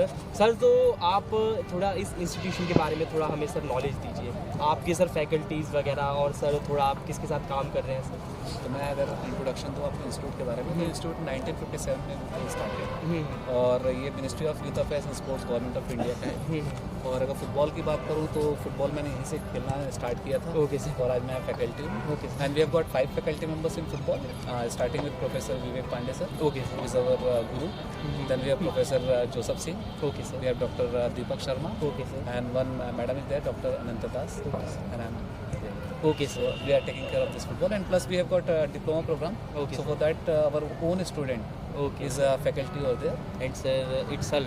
Sir. Sir तो आप थोड़ा इस इंस्टीट्यूशन के बारे में थोड़ा हमें सर नॉलेज दीजिए, आपके सर फैकल्टीज़ वगैरह और सर थोड़ा आप किसके साथ काम कर रहे हैं सर। तो मैं अगर इंट्रोडक्शन दूँ अपने इंस्टीट्यूट के बारे में, तो इंस्टीट्यूट 1957 में स्टार्ट है और ये ministry of youth affairs and sports government of India का है। और अगर फुटबॉल की बात करूँ तो फुटबॉल मैंने यहीं से खेलना स्टार्ट किया था। Okay sir. और आज मैं फैकल्टी हूँ। Okay sir. And we have got 5 faculty members in football, starting with professor Vivek Pandey sir, okay sir. Is our guru. Then we have professor Joseph Singh, okay sir. we have Dr. Deepak Sharma, okay sir. and one madam is there, Dr. Ananta Das, and I'm there. Okay So sir. we are taking care of this football, and plus we have got a diploma program. Okay, So sir. for that, our own student Okay. is a faculty over there. And sir, it's a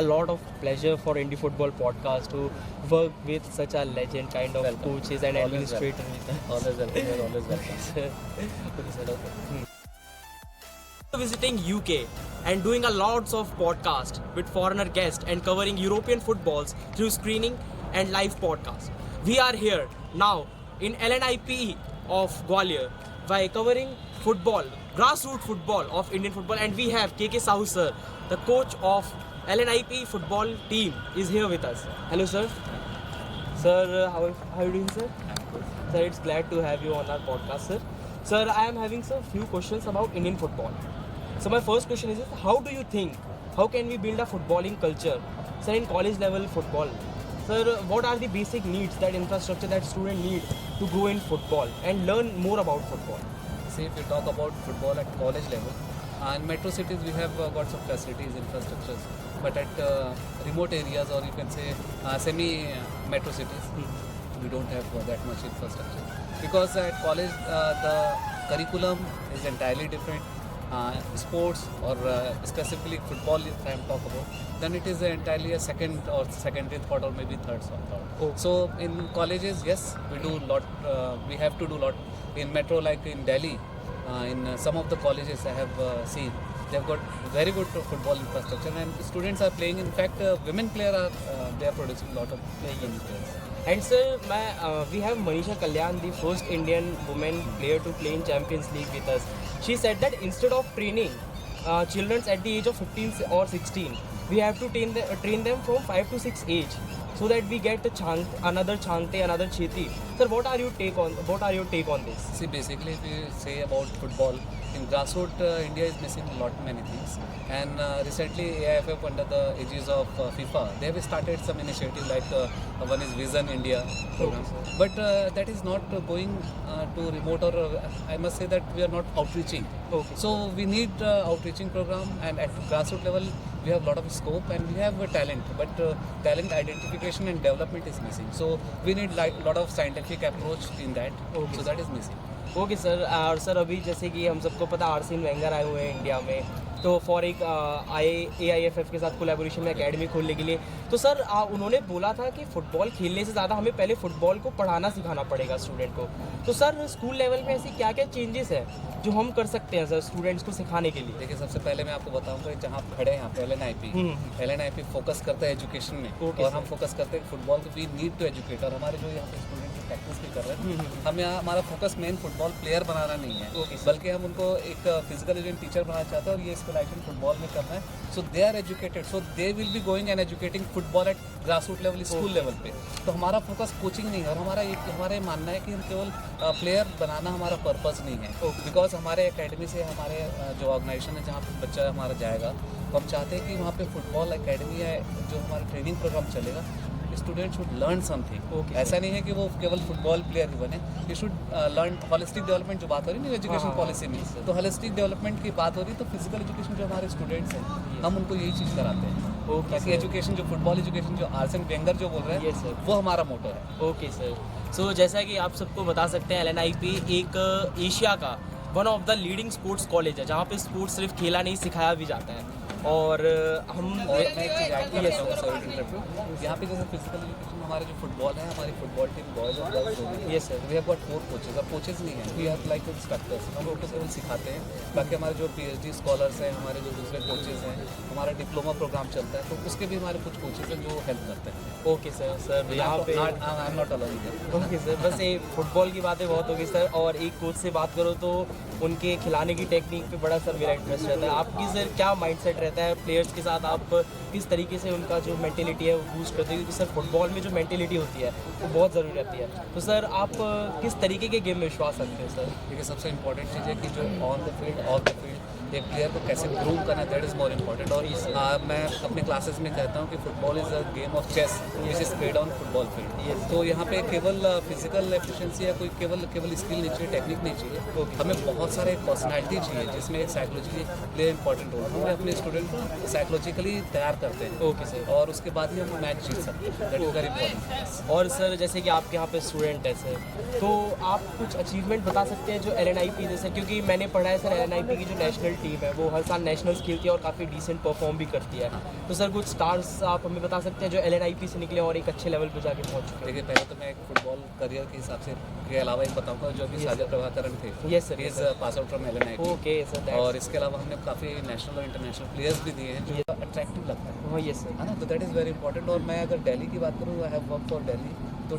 lot of pleasure for Indie Football Podcast to work with such a legend kind of Welcome. coaches and Always administrator with us. Always welcome. You are always welcome. Sir. Okay, sir. Visiting UK and doing a lots of podcast with foreigner guests and covering European footballs through screening and live podcast. We are here now in LNIP of Gwalior by covering football, grassroots football of Indian football, and we have KK Sahu sir, the coach of LNIP football team, is here with us. Hello sir. Sir, how are you doing sir? Sir, it's glad to have you on our podcast sir. Sir, I am having some few questions about Indian football. So my first question is, how do you think, how can we build a footballing culture, sir, in college level football? Sir, what are the basic needs, that infrastructure that student need to grow in football and learn more about football? See, if you talk about football at college level, in metro cities we have got some facilities, infrastructures, but at remote areas, or you can say semi-metro cities, we don't have that much infrastructure. Because at college, the curriculum is entirely different. Sports or specifically football, if I am talk about, then it is entirely a second or secondary thought, or maybe third thought. Oh. So in colleges, yes, we do lot. We have to do lot in metro, like in Delhi. In some of the colleges I have seen, they have got very good football infrastructure, and students are playing. In fact, women players are they are producing a lot of women players. And sir, we have Manisha Kalyan, the first Indian woman player to play in Champions League with us. She said that instead of training children at the age of 15 or 16, we have to train them from 5 to 6 age, so that we get another Changte, another Chetri. Sir, what are your take on this? See, basically, if you say about football, in grassroots, India is missing many things. And recently, AIFF, under the aegis of FIFA, they have started some initiative, like one is Vision India program. But that is not going to remote, or I must say that we are not outreaching. Okay. So we need outreaching program, and at grassroots level, we have a lot of scope and we have talent, but talent identification and development is missing. So we need like lot of scientific approach in that. Okay. So that is missing. Okay sir. और sir अभी जैसे कि हम सबको पता arsine Wenger आए हुए हैं इंडिया में, तो फॉर एक AIFF के साथ कोलैबोरेशन में एकेडमी खोलने के लिए, तो सर उन्होंने बोला था कि फ़ुटबॉल खेलने से ज़्यादा हमें पहले फ़ुटबॉल को पढ़ाना सिखाना पड़ेगा स्टूडेंट को। तो सर स्कूल लेवल में ऐसी क्या क्या चेंजेस हैं जो हम कर सकते हैं सर स्टूडेंट्स को सिखाने के लिए? देखिए, सबसे पहले मैं आपको बताऊंगा जहाँ आप खड़े हैं यहाँ पे LNIP फोकस करता है एजुकेशन में। Okay, और sir. हम फोकस करते हैं फुटबॉल को। वी नीड टू एजुकेट, और हमारे जो यहाँ पे स्टूडेंट प्रैक्टिस भी कर रहे हैं, हम यहाँ हमारा फोकस मेन फुटबॉल प्लेयर बनाना नहीं है, Okay, sir. बल्कि हम उनको एक फिजिकल एजुकेशन टीचर बनाना चाहते हैं, और ये स्पेशलाइजेशन फुटबॉल में करना है। So they are educated, so they will be going and educating football at grassroot level, school level पे। तो हमारा फोकस कोचिंग नहीं है, और हमारा मानना है कि हम केवल प्लेयर बनाना हमारा पर्पस नहीं है। बिकॉज हमारे एकेडमी से हमारे जो ऑर्गेनाइजेशन है जहाँ पे बच्चा हमारा जाएगा, तो हम चाहते हैं कि वहाँ पे फुटबॉल एकेडमी है, जो हमारा ट्रेनिंग प्रोग्राम चलेगा, student should learn something. Okay, ऐसा नहीं है कि वो केवल फुटबॉल प्लेयर ही बने, you should learn holistic development. जो बात हो रही है एजुकेशन पॉलिसी में, तो होलिस्टिक डेवलपमेंट की बात हो रही है, तो फिजिकल एजुकेशन जो हमारे स्टूडेंट्स हैं, हम उनको यही चीज़ कराते हैं। Okay, ताकि sir. एजुकेशन, जो फुटबॉल एजुकेशन, जो आर्सेन वेंगर जो बोल रहे Yes, sir. हैं, वो हमारा मोटो है। Okay sir. सो जैसा कि आप सबको बता सकते हैं, LNIP एक एशिया का one of the leading sports college है, जहाँ पे स्पोर्ट्स सिर्फ खेला नहीं सिखाया भी जाता है। और हम और मैं एक चीज़ ऐड करना चाहूँगा, सॉरी टू इंटरप्ट, यहाँ पे जैसे फिजिकल एजुकेशन हमारे जो फुटबॉल है, हमारी फुटबॉल टीम बॉयज़ और गर्ल्स हो गई। Yes, sir. We have got 4 coaches, और कोचेज नहीं है, वी हैव लाइक इंस्ट्रक्टर्स। हम उनको केवल सिखाते हैं। बाकी हमारे जो PhD स्कॉलर्स हैं, हमारे जो दूसरे कोचेज हैं, हमारा डिप्लोमा प्रोग्राम चलता है, तो उसके भी हमारे कुछ कोचेज हैं जो हेल्प करते हैं। Okay sir. सर यहाँ पे I am not alone. Okay sir, बस ये फुटबॉल की बातें बहुत होगी सर। और एक कोच से बात करो तो उनके खिलाने की टेक्निक पे बड़ा सर मेरा इंटरेस्ट रहता है। आपकी सर क्या माइंडसेट रहता रहता है प्लेयर्स के साथ आप किस तरीके से उनका जो मेंटेलिटी है वो बूस्ट करते हैं, क्योंकि सर फुटबॉल में जो मेंटेलिटी होती है वो बहुत ज़रूरी रहती है। तो सर आप किस तरीके के गेम में विश्वास रखते हैं सर? देखिए सबसे इंपॉर्टेंट चीज़ है कि जो on the field of the field एक प्लेयर को कैसे ग्रूम करना, दैट इज़ मोर इम्पॉर्टेंट। और मैं अपने क्लासेस में कहता हूँ कि football is a game of chess which is played on football field. तो यहाँ पे केवल फिजिकल एफिशिएंसी या कोई केवल स्किल नहीं चाहिए, टेक्निक नहीं चाहिए, हमें बहुत सारे पर्सनैलिटी चाहिए जिसमें एक साइकोलॉजी प्ले इंपॉर्टेंट रोल। हम अपने स्टूडेंट को साइकोलॉजिकली तैयार करते हैं, ओके सर। और उसके बाद ही हम मैच जीत सकते हैं, दैट इज़ वेरी इंपॉर्टेंट। और सर जैसे कि आपके यहाँ पे स्टूडेंट है सर, तो आप कुछ अचीवमेंट बता सकते हैं जो LNIP जैसे, क्योंकि मैंने पढ़ा है सर LNIP की जो नेशनल टीम है वो हर साल नेशनल्स खेलती है और काफ़ी डिसेंट परफॉर्म भी करती है। तो सर कुछ स्टार्स आप हमें बता सकते हैं जो LNIP से निकले और एक अच्छे लेवल पर जाके पहुँच चुके हैं? देखिए पहले तो मैं एक फुटबॉल करियर के हिसाब से के अलावा एक बताऊंगा जो कि साजिद प्रभाकरन थे। Yes sir. Is pass out from LNIP। Okay sir. और इसके अलावा हमने काफ़ी नेशनल और इंटरनेशनल प्लेयर्स भी दिए हैं जो अट्रैक्टिव लगता है। हाँ यस सर। है ना, तो दैट इज़ वेरी इंपॉर्टेंट। और मैं अगर दिल्ली की बात करूँ, I have work for Delhi, तो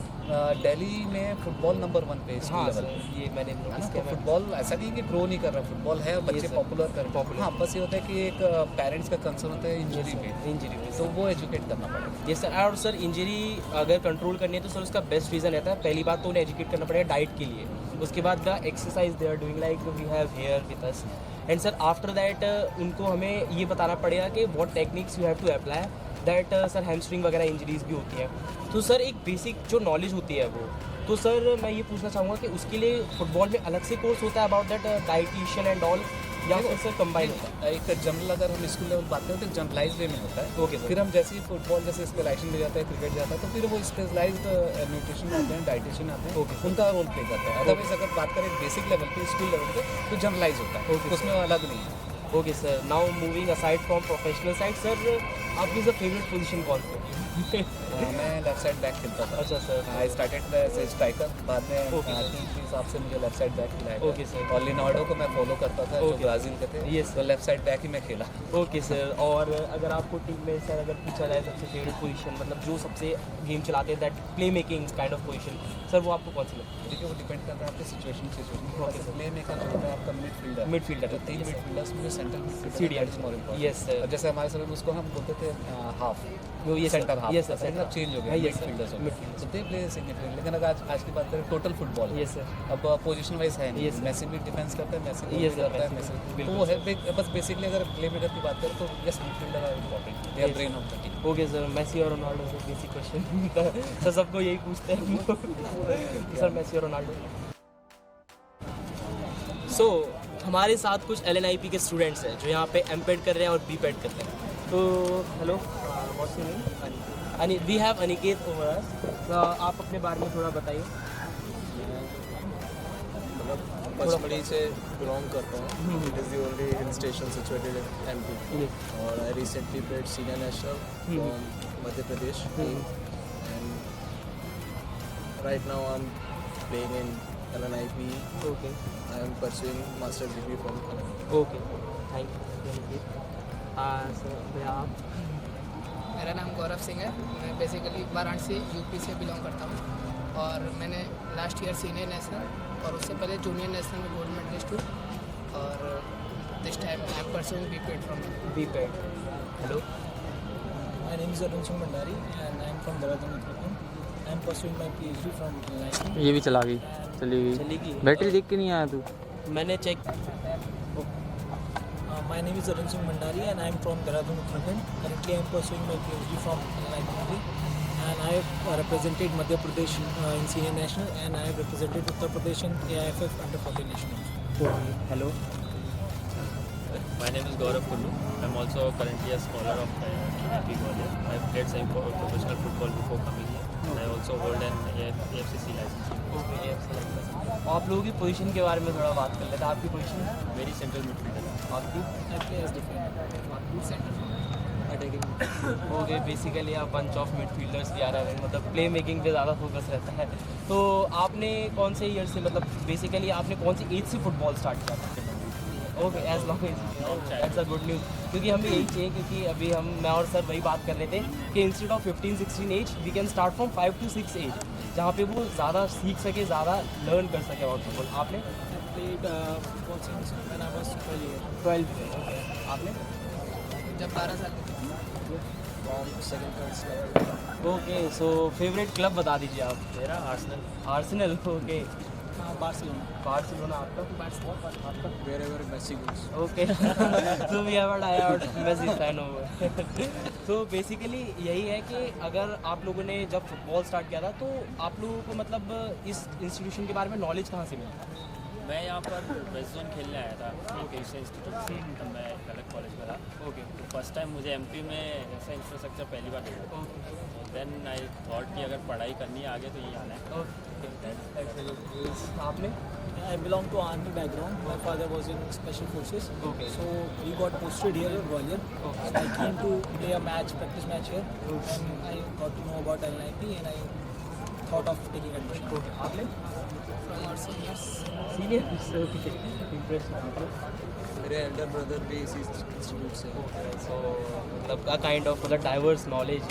दिल्ली में फुटबॉल नंबर 1 पे स्कूल हाँ लेवल सर, पे। ये मैंने है ना, नोटिस तो किया। फुटबॉल ऐसा नहीं कि ग्रो नहीं कर रहा, फुटबॉल है, बच्चे सर, पॉपुलर कर popular। हाँ, बस ये होता है कि एक पेरेंट्स का कंसर्न होता है इंजरी पे, इंजरी तो वो एजुकेट करना पड़ेगा। ये सर। और सर इंजरी अगर कंट्रोल करनी है तो सर उसका बेस्ट रीज़न रहता है, पहली बात तो उन्हें एजुकेट करना पड़ेगा डाइट के लिए, उसके बाद the exercise they are doing like we have here with us, and sir after that उनको हमें ये बताना पड़ेगा कि what techniques you have to apply that sir hamstring वगैरह इंजरीज भी होती है। तो सर एक बेसिक जो नॉलेज होती है वो, तो सर मैं ये पूछना चाहूँगा कि उसके लिए फुटबॉल में अलग से कोर्स होता है about that dietitian and all, या फिर सर कंबाइन होता है? एक जनरल अगर हम स्कूल लेवल बात करें तो जनरलाइज वे में होता है। Okay sir. फिर हम जैसे ही फुटबॉल जैसे स्पेशलाइजेशन में जाता है, क्रिकेट जाता है, तो फिर वो स्पेशलाइज्ड न्यूट्रिशन आते हैं, डाइटिशियन आते हैं, ओके। उनका रोल प्ले करता है। अदरवाइज अगर बात करें बेसिक लेवल पे, स्कूल लेवल पे, तो जनरलाइज होता है, ओके। उसमें अलग नहीं है। Okay sir. Now moving aside from professional side, sir आपकी सर फेवरेट पोजीशन कौन सी है? मैं लेफ्ट साइड बैक खेलता था। अच्छा sir. I started as a striker, बाद में ओके सर। टीम के हिसाब से मुझे लेफ्ट साइड बैक खिलाया गया। Okay sir. और लिनार्डो को मैं फॉलो करता था जो ओके। ब्राज़ील के थे, Yes, तो लेफ्ट साइड बैक ही मैं खेला। Okay sir. और अगर आपको टीम में सर अगर पूछा जाए सबसे फेवरेट पोजीशन, मतलब जो सबसे गेम चलाते हैं that play making kind of position, sir वो आपको कौन सी लगती है? देखिए वो डिपेंड करता है आपके situation okay sir. Play maker जो होता है आपका मिडफील्डर, मिडफील्डर। जो 3 मिडफील्डर्स में centre midfielder CDM। Is more important. Yes sir. अब जैसे हमारे समय में उसको हम बोलते थे हाफ, वो ये centre half, yes sir. Centre change हो गया, हाँ, yes, sir। मिडफील्डर्स हो Midfielders। गए, तो दे प्ले सिग्निफिकेंट। लेकिन अगर आज की बात करें टोटल फुटबॉल, यस सर। अब पोजीशन वाइज है नहीं, Yes, sir। मैसी भी डिफेंस करता है, मैसी भी Yes, sir, करता है, Messi मैसी, बिल्कुल। तो वो है बस बेसिकली अगर प्ले मेकर की बात करें तो yes midfielder are important, they are Yes। Brain of the team. Okay sir. Messi और रोनाल्डो से बेसिक क्वेश्चन सर सबको यही पूछते हैं सर, मेसी और रोनाल्डो। सो हमारे साथ कुछ LNIP के स्टूडेंट्स हैं जो यहाँ पे MPED कर रहे हैं और BPED कर रहे हैं। तो hello, what's your name? We have Aniket over us. आप अपने बारे में थोड़ा बताइए। पचमढ़ी से बिलोंग करता हूँ। It is the only hill station situated in MP, और I recently played senior national from Madhya Pradesh and right now I am playing in LNIP. Okay I am pursuing master's degree from LNIP. Okay, thank you. Sir भैया आप? मेरा नाम गौरव सिंह है। मैं basically Varanasi UP से belong करता हूँ, और मैंने लास्ट ईयर सीनियर नेशनल और उससे पहले जूनियर नेशनल में गोल्ड मेडलिस्ट हूँ, और this time I am pursuing BPED from BPED। Hello, My name is Arun Singh Bhandari and I am from Dehradun, Uttarakhand. I am pursuing my PhD from LNIP. ये भी चला गई, चली गई। चलेगी? बैटरी देख के नहीं आया तू? मैंने check. My name is Arun Singh Bhandari and I am from Dehradun, Uttarakhand. Currently I am pursuing my PhD from LNIP, and I have represented Madhya Pradesh in senior national, and I have represented Uttar Pradesh in AIFF under 14 national. Hello, My name is Gaurav Kullu. I'm also currently a scholar of AP college. I've played some professional football before coming here. And I also hold an AFCC license. Okay. आप लोगों की position के बारे में थोड़ा बात कर लेते हैं। आपकी पोजीशन? Very central midfielder. आपकी? I play as defender. Centre. Okay, basically आप बंच ऑफ मिडफील्डर्स भी आ रहे हैं, मतलब प्ले मेकिंग पे ज़्यादा फोकस रहता है। तो आपने कौन से ईयर से, मतलब बेसिकली आपने कौन सी एज से फुटबॉल स्टार्ट किया था? Okay, as long as, that's a good news, क्योंकि हमें यही चाहिए, क्योंकि अभी मैं और सर वही बात कर रहे थे कि instead of 15-16 age we can start from 5 to 6 age, जहाँ पे वो ज़्यादा सीख सके, ज़्यादा लर्न कर सके अबाउट फुटबॉल। आपने? I played football since when I was 12 years. 12 आपने? जब 12 साल के थे। From second class level. Okay, so favourite club बता दीजिए आप। मेरा आर्सेनल। Arsenal, okay. हाँ, बार्सिलोना। बार्सिलोना आपका? Barcelona. Wherever Messi goes. Okay, so we have out Messi fan over. तो बेसिकली यही है कि अगर आप लोगों ने जब फुटबॉल स्टार्ट किया था तो आप लोगों को मतलब इस इंस्टीट्यूशन के बारे में नॉलेज कहाँ से मिला? मैं यहाँ पर वेस्ट जोन खेलने आया था कृषि इंस्टीट्यूट से, तब मैं एक अलग कॉलेज में था। ओके, फर्स्ट टाइम मुझे एमपी में ऐसा इंफ्रास्ट्रक्चर पहली बार देखा। देन आई थॉट कि अगर पढ़ाई करनी है आगे तो यही आना है। आपने? I belong to army background. My father was in special forces. Okay. So we got posted here in Gwalior. Okay. So I came to play a practice match here. And I got to know about L90 and I thought of taking admission. Okay, आपने? From our seniors. Seniors, okay, interest. मेरे elder brother भी इसी institute से है. So मतलब a kind of मतलब diverse knowledge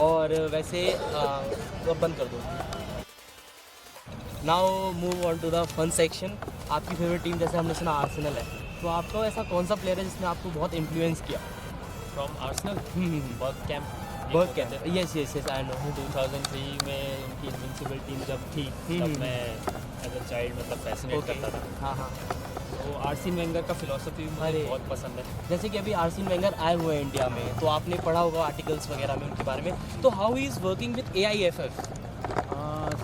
और वैसे अब बंद कर दो। Now move on to the fun section. आपकी फेवरेट टीम जैसे हमने सुना आर्सेनल है, तो आपको ऐसा कौन सा प्लेयर है जिसने आपको बहुत इन्फ्लुएंस किया? From Arsenal work camp. Work camp, yes yes yes, I know. 2003 में उनकी इनविंसिबल टीम जब थी हम्म, तब हम्म। मैं एज अ चाइल्ड मतलब फैसिनेट ओके, करता था। हाँ हाँ। तो आर्सेन वेंगर का फिलॉसफी मुझे अरे। बहुत पसंद है। जैसे कि अभी आर्सेन वेंगर आए हुए हैं इंडिया में, तो आपने पढ़ा होगा आर्टिकल्स वगैरह में उनके बारे में, तो how he is working with AIFF?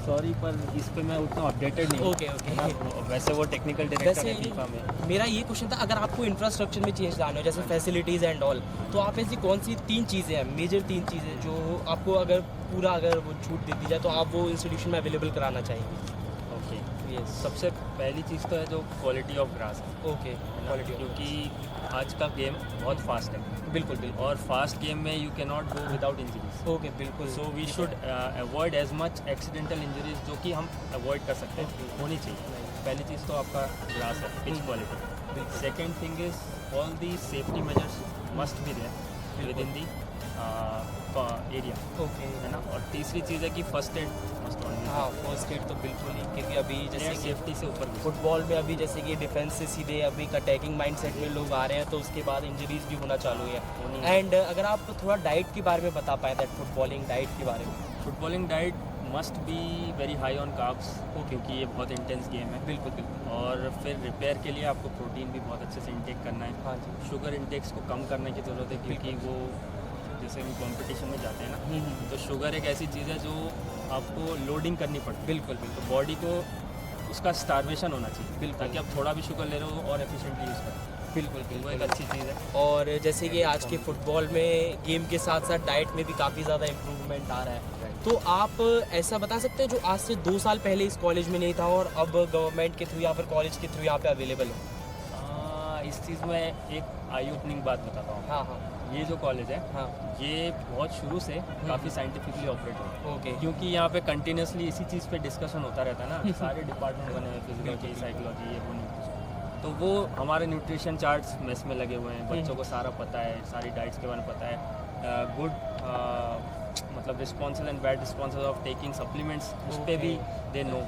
Sorry पर इस पे मैं उतना अपडेटेड नहीं हूँ। Okay, okay. है ना? वैसे वो टेक्निकल डायरेक्टर वैसे है फीफा में। मेरा ये क्वेश्चन था, अगर आपको इंफ्रास्ट्रक्चर में चेंज लाना हो जैसे फैसिलिटीज़ एंड ऑल, तो आप ऐसी कौन सी 3 चीज़ें हैं, मेजर 3 चीज़ें जो आपको अगर पूरा अगर वो छूट दे दी जाए तो आप वो इंस्टीट्यूशन में अवेलेबल कराना चाहेंगे? ओके, यस, सबसे पहली चीज़ तो है जो क्वालिटी ऑफ ग्रास है, ओके, क्वालिटी क्योंकि आज का गेम बहुत फास्ट है बिल्कुल बिल्कुल, और फास्ट गेम में you can not go without injuries. Okay बिल्कुल। So we should avoid as much accidental injuries जो कि हम अवॉइड कर सकते हैं, होनी चाहिए। पहली चीज़ तो आपका ग्रास है, pitch quality. Second thing is all the safety measures must be there within the area, okay, है ना। और तीसरी चीज़ है कि फर्स्ट एड मस्ट ऑन हाँ, फर्स्ट एड तो बिल्कुल ही, क्योंकि अभी जैसे कि सेफ्टी से ऊपर भी। फुटबॉल में अभी जैसे कि डिफेंस से सीधे अभी अटैकिंग माइंडसेट में लोग आ रहे हैं, तो उसके बाद इंजरीज भी होना चालू है। एंड अगर आप थोड़ा डाइट के बारे में बता पाए, दैट फुटबॉलिंग डाइट के बारे में। Footballing diet must be very high on carbs, क्योंकि ये बहुत इंटेंस गेम है। बिल्कुल बिल्कुल, और फिर रिपेयर के लिए आपको प्रोटीन भी बहुत अच्छे से इंटेक करना है। हाँ जी, शुगर इंटेक्स को कम करने की ज़रूरत है, क्योंकि वो जैसे हम कंपटीशन में जाते हैं ना, तो शुगर एक ऐसी चीज़ है जो आपको लोडिंग करनी पड़ती है। बिल्कुल बिल्कुल, तो बॉडी को उसका स्टार्वेशन होना चाहिए, बिल्कुल। ताकि आप थोड़ा भी शुगर ले रहे हो और एफिशिएंटली यूज़ करें। बिल्कुल तो वो बिल्कुल। एक अच्छी चीज़ है। और जैसे कि आज के फुटबॉल में गेम के साथ साथ डाइट में भी काफ़ी ज़्यादा इम्प्रूवमेंट आ रहा है, तो आप ऐसा बता सकते हैं जो आज से 2 साल पहले इस कॉलेज में नहीं था और अब गवर्नमेंट के थ्रू या फिर कॉलेज के थ्रू यहाँ पे अवेलेबल है? इस चीज़ में एक आई ओपनिंग बात बताता हूँ। हाँ हाँ ये जो कॉलेज है, हाँ, ये बहुत शुरू से काफ़ी साइंटिफिकली ऑपरेट है, ओके, क्योंकि यहाँ पे कंटिन्यूसली इसी चीज़ पे डिस्कशन होता रहता है ना। सारे डिपार्टमेंट बने हुए, फिजियोलॉजी, साइकोलॉजी, ये वो न्यूट्रिशन। तो वो हमारे न्यूट्रिशन चार्ट्स मेस में लगे हुए हैं, बच्चों को सारा पता है, सारी डाइट्स के बारे में पता है। गुड मतलब responses and bad responses of taking supplements, उस पर भी दे नो।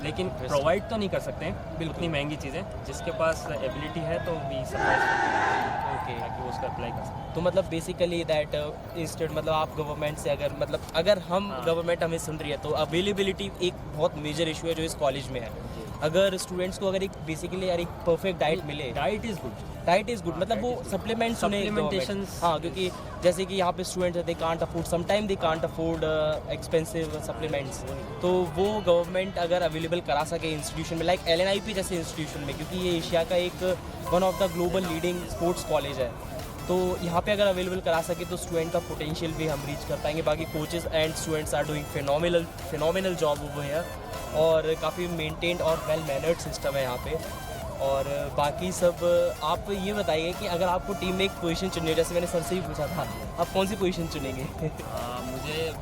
लेकिन प्रोवाइड तो नहीं कर सकते हैं उतनी महंगी चीज़ें, जिसके पास एबिलिटी है तो भी सप्लाई ओके। ताकि वो उसका अप्लाई कर सकें। तो मतलब बेसिकली दैट इंस्टेड मतलब आप गवर्नमेंट से अगर हम हाँ। गवर्नमेंट हमें सुन रही है तो अवेलेबिलिटी एक बहुत मेजर इशू है जो इस कॉलेज में है। अगर स्टूडेंट्स को अगर एक बेसिकली यार एक परफेक्ट डाइट मिले, diet is good. Diet is good, हाँ, मतलब diet वो is good. सप्लीमेंट्स Supplementations- हाँ, क्योंकि जैसे कि यहाँ पे students they can't afford, sometime they can't afford expensive supplements, तो वो गवर्नमेंट अगर अवेलेबल करा सके इंस्टीट्यूशन में लाइक LNIP जैसे इंस्टीट्यूशन में, क्योंकि ये एशिया का एक one of the global leading sports college है, तो यहाँ पे अगर अवेलेबल करा सके तो स्टूडेंट का पोटेंशियल भी हम रीच कर पाएंगे। बाकी coaches and students are doing phenomenal job over here, और काफ़ी मेंटेन्ड और वेल मैनर्ड सिस्टम है यहाँ पे। और बाकी सब आप ये बताइए कि अगर आपको टीम में एक पोजीशन चुननी है, जैसे मैंने सर से ही पूछा था, आप कौन सी पोजीशन चुनेंगे? मुझे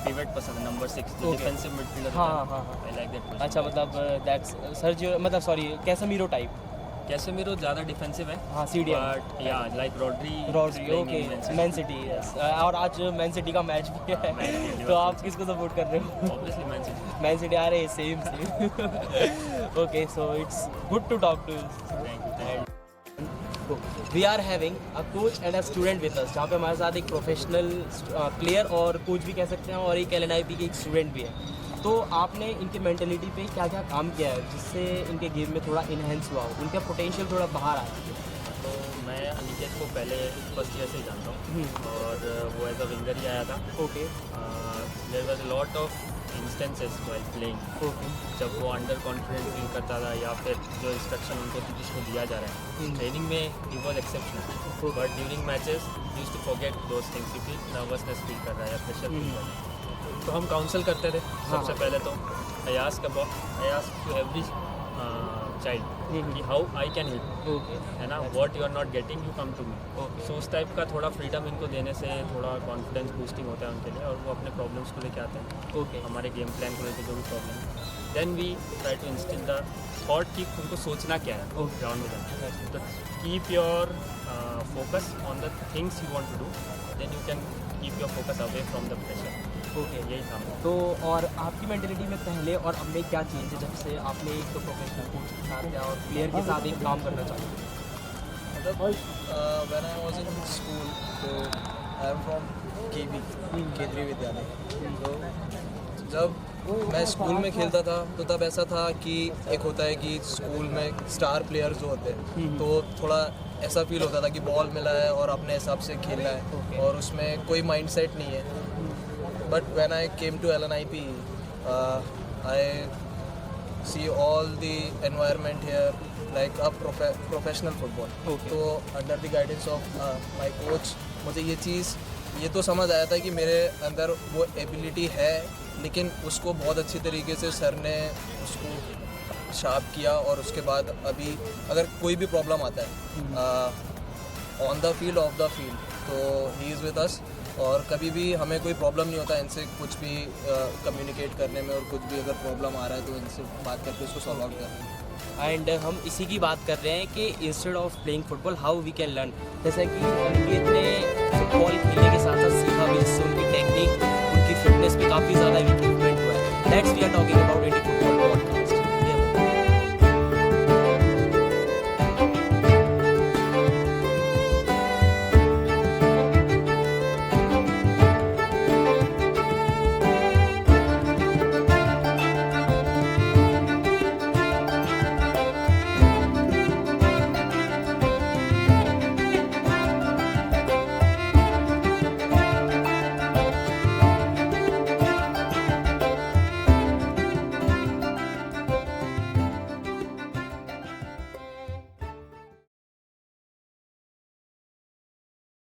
पिवट पसंद है, नंबर 6 Okay. Defensive midfielder. हाँ, हाँ, हाँ। I like that. अच्छा, मतलब दैट्स सर जो मतलब सॉरी कैसेमीरो टाइप। कैसेमीरो ज़्यादा डिफेंसिव है, हाँ, CDM। बट या like Rodri okay, man city, और आज मैन सिटी का मैच भी है, तो आप किसको सपोर्ट कर रहे हो? Obviously Man City. Man City आ रहे हैं, same okay, so it's good to talk to thank you. We are having a coach and a student with us, जहाँ पे हमारे साथ एक प्रोफेशनल प्लेयर और कोच भी कह सकते हैं और एक LNIP के एक स्टूडेंट भी है। तो आपने इनकी मेंटेलिटी पे क्या क्या काम किया है जिससे इनके गेम में थोड़ा इन्हेंस हुआ हो, उनका पोटेंशियल थोड़ा बाहर आया? तो मैं अनिकेत को पहले फर्स्ट ईयर से ही जानता हूँ और वो एज अ विंगर ही आया था। Okay there was a lot of instances while playing, okay जब वो अंडर कॉन्फिडेंस फील करता था या फिर जो इंस्ट्रक्शन उनको जिसको दिया जा रहा है ट्रेनिंग में ही was exceptional, but during matches used to forget those things क्योंकि नर्वसनेस फील कर रहा है या प्रेशर फील कर रहा है। तो हम काउंसल करते थे सबसे पहले तो I ask to every child कि how I can help, okay है ना, what you are not getting you come to me. Okay. So उस टाइप का थोड़ा फ्रीडम इनको देने से थोड़ा कॉन्फिडेंस बूस्टिंग होता है उनके लिए और वो अपने प्रॉब्लम्स को लेके आते हैं, ओके हमारे गेम प्लान को लेकर जो भी प्रॉब्लम है। Then we try to instil the thought कि उनको सोचना क्या है Okay. ग्राउंड में जाकर। तो keep your focus on the things you want to do, then you can keep your focus away from the pressure. Okay यही था। तो और आपकी मेंटेलिटी में पहले और अब में क्या चेंज है जब से आपने एक तो प्रोफेशनल कोच के साथ या और प्लेयर के साथ एक काम करना चाहते हैं? मतलब when I was in school, तो आई एम फ्रॉम केवी, केंद्रीय विद्यालय। तो जब मैं स्कूल में खेलता था तो तब ऐसा था कि एक होता है कि स्कूल में स्टार प्लेयर्स जो होते हैं तो थोड़ा ऐसा फील होता था कि बॉल मिला है और अपने हिसाब से खेलना है और उसमें कोई माइंडसेट नहीं है। But when I came to LNIP, I see all the environment here like a professional football. Okay. तो under the guidance of my coach मुझे ये तो समझ आया था कि मेरे अंदर वो एबिलिटी है, लेकिन उसको बहुत अच्छी तरीके से सर ने उसको शार्प किया और उसके बाद अभी अगर कोई भी प्रॉब्लम आता है on the field of the field तो ही इज़ विद अस और कभी भी हमें कोई प्रॉब्लम नहीं होता इनसे कुछ भी कम्युनिकेट करने में और कुछ भी अगर प्रॉब्लम आ रहा है तो इनसे बात करके उसको सॉल्व आउट करने में। एंड हम इसी की बात कर रहे हैं कि instead of playing football how we can learn, जैसा कि अनिकेत ने फुटबॉल खेलने के साथ साथ सीखा भी, जिससे उनकी टेक्निक उनकी फिटनेस पे काफ़ी ज़्यादा इम्प्रूवमेंट हुआ है। That's we are talking about Indian football.